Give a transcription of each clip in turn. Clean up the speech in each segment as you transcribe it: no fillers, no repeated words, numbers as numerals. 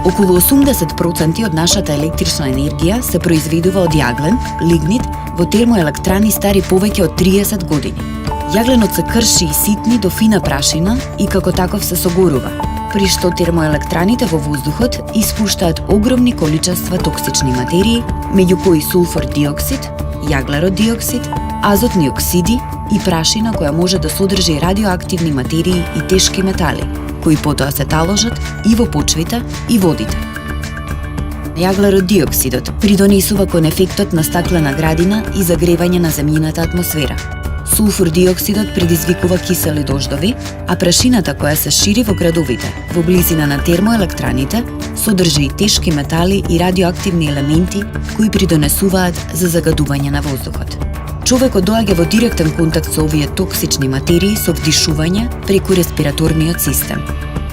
Околу 80% од нашата електрична енергија се произведува од јаглен, лигнит, во термоелектрани стари повеќе од 30 години. Јагленот се крши и ситни до фина прашина и како таков се согорува, при што термоелектраните во воздухот испуштаат огромни количества токсични материи, меѓу кои сулфур диоксид, јаглерод диоксид, азотни оксиди и прашина која може да содржи радиоактивни материи и тешки метали, кои потоа се таложат и во почвите и водите. Јаглерод диоксидот придонесува кон ефектот на стаклена градина и загревање на земјината атмосфера. Сулфур диоксидот предизвикува кисели дождови, а прашината која се шири во градовите, во близина на термоелектраните, содржи и тешки метали и радиоактивни елементи кои придонесуваат за загадување на воздухот. Човекот доаѓа во директен контакт со овие токсични материи со вдишување преку респираторниот систем.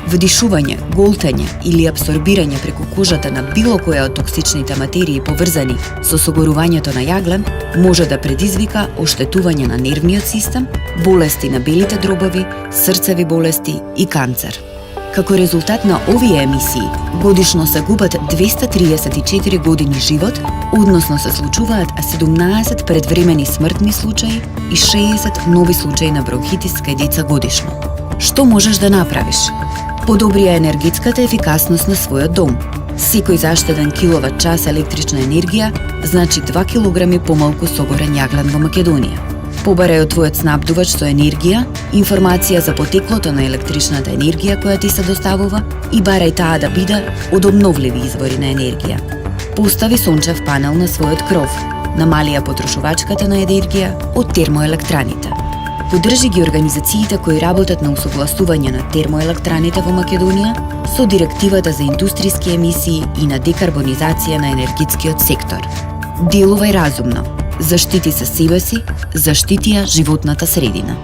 Вдишување, голтање или абсорбирање преку кожата на било која од токсичните материи поврзани со согорувањето на јаглен може да предизвика оштетување на нервниот систем, болести на белите дробови, срцеви болести и канцер. Како резултат на овие емисии, годишно се губат 234 години живот, односно се случуваат 17 предвремени смртни случаи и 60 нови случаи на бронхитис кај деца годишно. Што можеш да направиш? Подобрија енергетската ефикасност на својот дом. Секој заштеден киловат час електрична енергија значи 2 килограми помалку согорен јаглен во Македонија. Побарај од твојот снабдувач со енергија, информација за потеклото на електричната енергија која ти се доставува и барај таа да биде од обновливи извори на енергија. Постави сончев панел на својот кров, намалија потрошувачката на енергија од термоелектраните. Поддржи ги организациите кои работат на усогласување на термоелектраните во Македонија со директивата за индустријски емисии и на декарбонизација на енергетскиот сектор. Делувај разумно, заштити се себе си, заштити ја животната средина.